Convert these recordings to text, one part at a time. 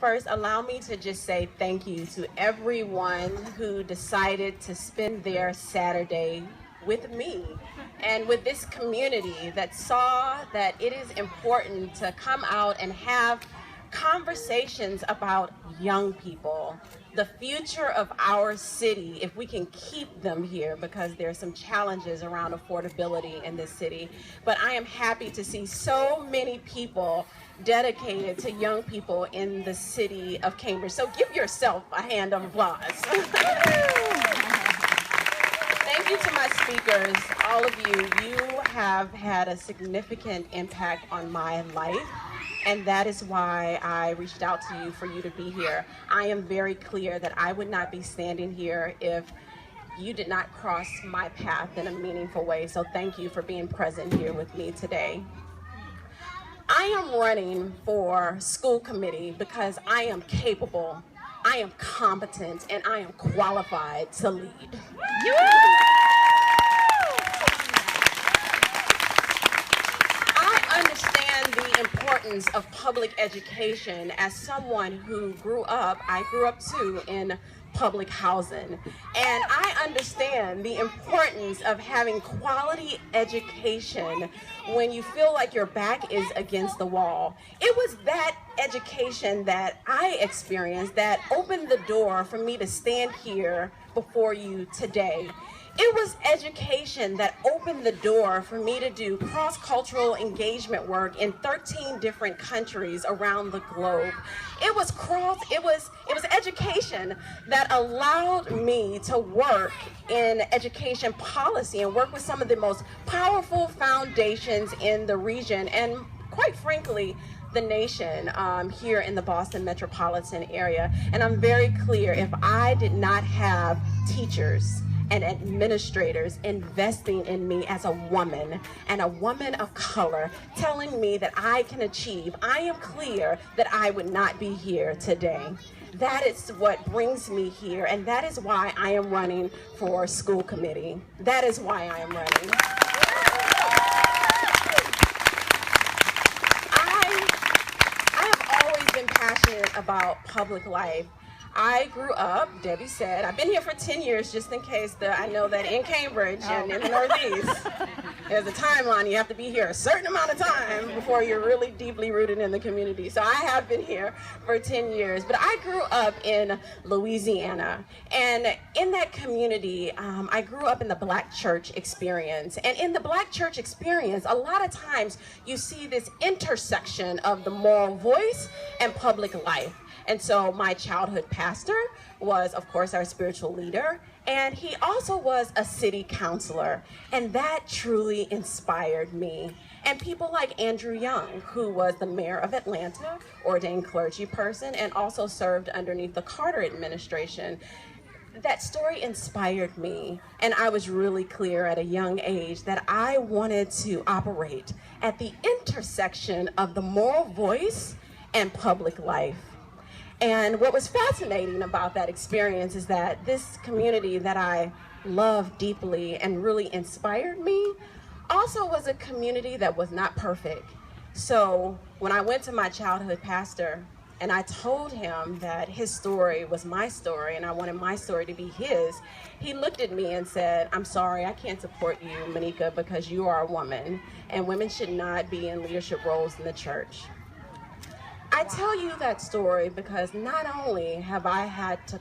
First, allow me to just say thank you to everyone who decided to spend their Saturday with me and with this community that saw that it is important to come out and have conversations about young people, the future of our city, if we can keep them here, because there are some challenges around affordability in this city. But I am happy to see so many people dedicated to young people in the city of Cambridge. So give yourself a hand of applause. Thank you to my speakers, all of you. You have had a significant impact on my life, and that is why I reached out to you for you to be here. I am very clear that I would not be standing here if you did not cross my path in a meaningful way. So thank you for being present here with me today. I am running for school committee because I am capable, I am competent, and I am qualified to lead. I understand the importance of public education as someone who I grew up too in public housing. And I understand the importance of having quality education when you feel like your back is against the wall. It was that education that I experienced that opened the door for me to stand here before you today. It was education that opened the door for me to do cross-cultural engagement work in 13 different countries around the globe. It was education that allowed me to work in education policy and work with some of the most powerful foundations in the region and, quite frankly, the nation here in the Boston metropolitan area. And I'm very clear, if I did not have teachers and administrators investing in me as a woman and a woman of color, telling me that I can achieve, I am clear that I would not be here today. That is what brings me here, and that is why I am running for school committee. That is why I am running. I have always been passionate about public life. I grew up, Debbie said, I've been here for 10 years, just in case I know that in Cambridge and in the Northeast, there's a timeline. You have to be here a certain amount of time before you're really deeply rooted in the community. So I have been here for 10 years, but I grew up in Louisiana. And in that community, I grew up in the Black church experience. And in the Black church experience, a lot of times you see this intersection of the moral voice and public life. And so my childhood pastor was, of course, our spiritual leader, and he also was a city councilor, and that truly inspired me. And people like Andrew Young, who was the mayor of Atlanta, ordained clergy person, and also served underneath the Carter administration. That story inspired me, and I was really clear at a young age that I wanted to operate at the intersection of the moral voice and public life. And what was fascinating about that experience is that this community that I love deeply and really inspired me also was a community that was not perfect. So when I went to my childhood pastor and I told him that his story was my story and I wanted my story to be his, he looked at me and said, "I'm sorry, I can't support you, Monica, because you are a woman and women should not be in leadership roles in the church." I tell you that story because not only have I had to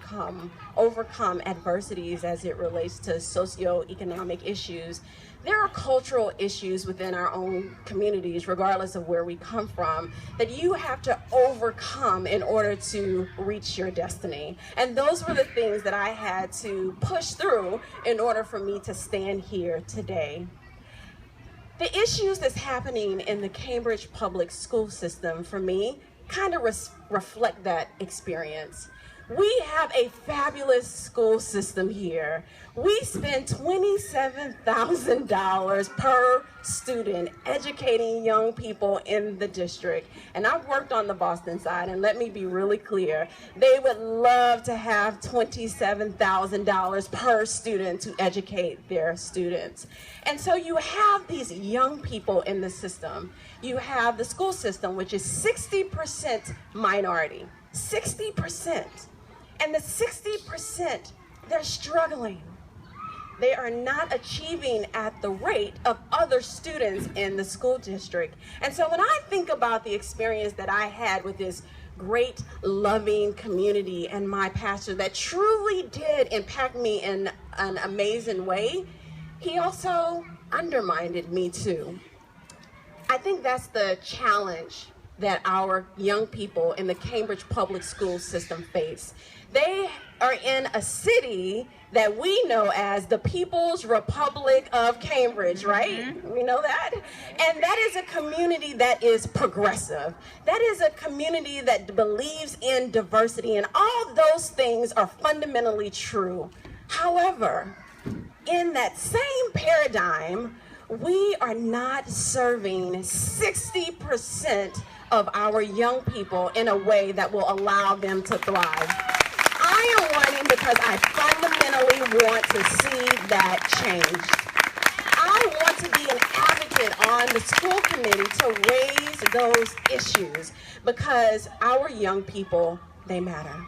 overcome adversities as it relates to socioeconomic issues, there are cultural issues within our own communities, regardless of where we come from, that you have to overcome in order to reach your destiny. And those were the things that I had to push through in order for me to stand here today. The issues that's happening in the Cambridge public school system for me kind of reflect that experience. We have a fabulous school system here. We spend $27,000 per student educating young people in the district. And I've worked on the Boston side, and let me be really clear, they would love to have $27,000 per student to educate their students. And so you have these young people in the system. You have the school system, which is 60% minority. 60%. And the 60%, they're struggling. They are not achieving at the rate of other students in the school district. And so when I think about the experience that I had with this great, loving community and my pastor that truly did impact me in an amazing way, he also undermined me too. I think that's the challenge that our young people in the Cambridge public school system face. They are in a city that we know as the People's Republic of Cambridge, right? We know that. And that is a community that is progressive. That is a community that believes in diversity, and all those things are fundamentally true. However, in that same paradigm, we are not serving 60% of our young people in a way that will allow them to thrive. I am running because I fundamentally want to see that change. I want to be an advocate on the school committee to raise those issues because our young people, they matter.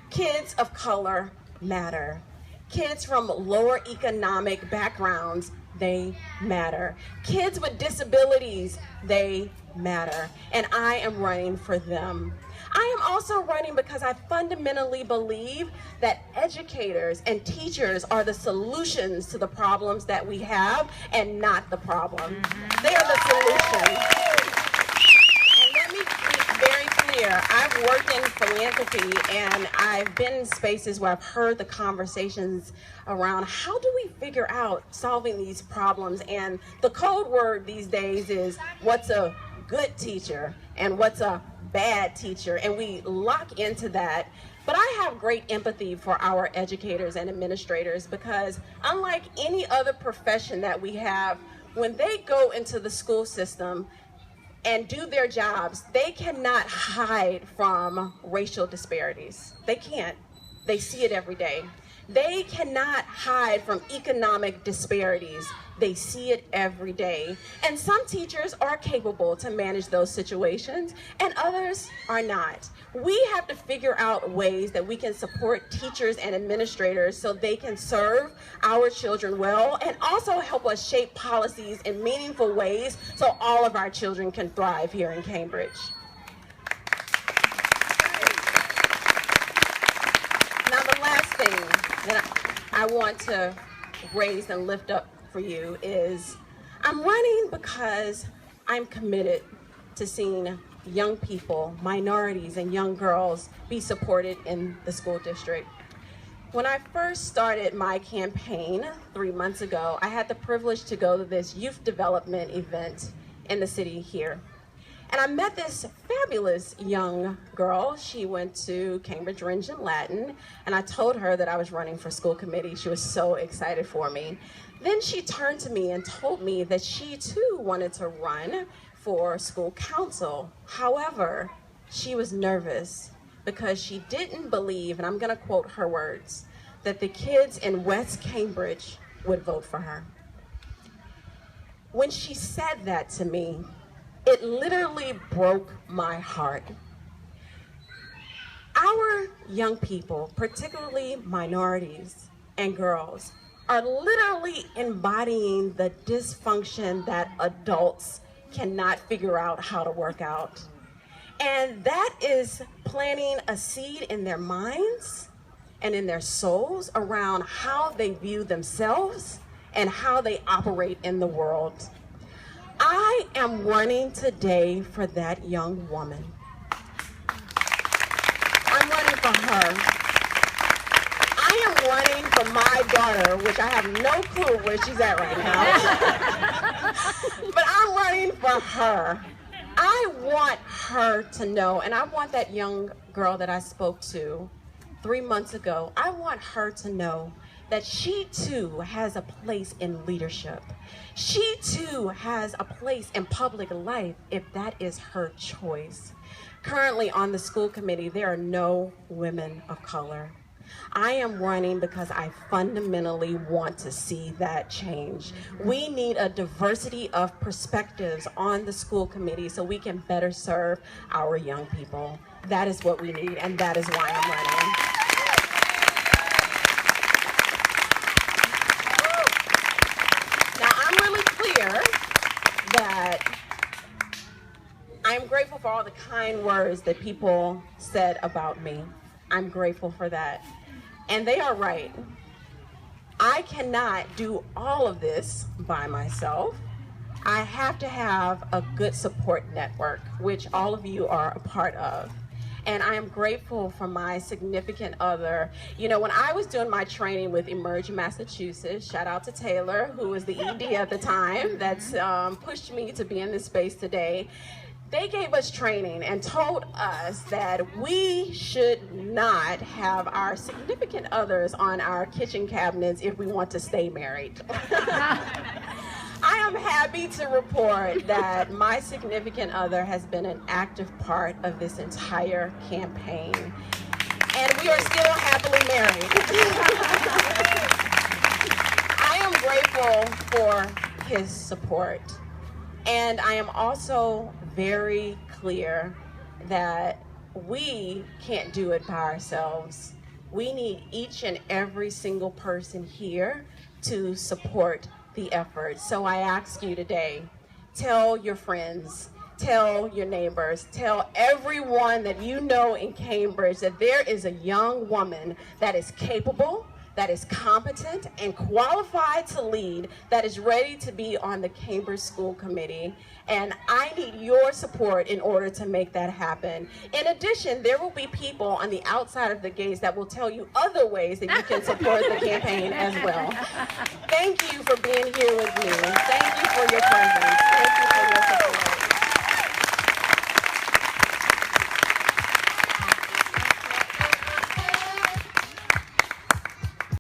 Kids of color matter. Kids from lower economic backgrounds, they matter. Kids with disabilities, they matter. And I am running for them. I am also running because I fundamentally believe that educators and teachers are the solutions to the problems that we have and not the problem. They are the solution. And let me be very clear. I've worked in philanthropy and I've been in spaces where I've heard the conversations around how do we figure out solving these problems, and the code word these days is what's a good teacher and what's a bad teacher, and we lock into that. But I have great empathy for our educators and administrators because unlike any other profession that we have, when they go into the school system and do their jobs, they cannot hide from racial disparities. They can't. They see it every day. They cannot hide from economic disparities. They see it every day. And some teachers are capable to manage those situations and others are not. We have to figure out ways that we can support teachers and administrators so they can serve our children well and also help us shape policies in meaningful ways so all of our children can thrive here in Cambridge. Now the last thing that I want to raise and lift up for you is I'm running because I'm committed to seeing young people, minorities, and young girls be supported in the school district. When I first started my campaign 3 months ago, I had the privilege to go to this youth development event in the city here. And I met this fabulous young girl. She went to Cambridge Rindge and Latin, and I told her that I was running for school committee. She was so excited for me. Then she turned to me and told me that she too wanted to run for school council. However, she was nervous because she didn't believe, and I'm gonna quote her words, that the kids in West Cambridge would vote for her. When she said that to me, it literally broke my heart. Our young people, particularly minorities and girls, are literally embodying the dysfunction that adults cannot figure out how to work out. And that is planting a seed in their minds and in their souls around how they view themselves and how they operate in the world. I am running today for that young woman. I'm running for her. I am running for my daughter, which I have no clue where she's at right now. But I'm running for her. I want her to know, and I want that young girl that I spoke to 3 months ago, I want her to know that she too has a place in leadership. She too has a place in public life if that is her choice. Currently on the school committee, there are no women of color. I am running because I fundamentally want to see that change. We need a diversity of perspectives on the school committee so we can better serve our young people. that is what we need, and that is why I'm running. Now, I'm really clear that I'm grateful for all the kind words that people said about me. I'm grateful for that. And they are right. I cannot do all of this by myself. I have to have a good support network, which all of you are a part of. And I am grateful for my significant other. You know, when I was doing my training with Emerge Massachusetts, shout out to Taylor, who was the ED at the time, that's pushed me to be in this space today. They gave us training and told us that we should not have our significant others on our kitchen cabinets if we want to stay married. I am happy to report that my significant other has been an active part of this entire campaign, and we are still happily married. I am grateful for his support, and I am also very clear that we can't do it by ourselves. We need each and every single person here to support the effort. So I ask you today, tell your friends, tell your neighbors, tell everyone that you know in Cambridge that there is a young woman that is capable, that is competent and qualified to lead, that is ready to be on the Cambridge School Committee. And I need your support in order to make that happen. In addition, there will be people on the outside of the gates that will tell you other ways that you can support the campaign as well. Thank you for being here with me. Thank you for your presence. Thank you for your support.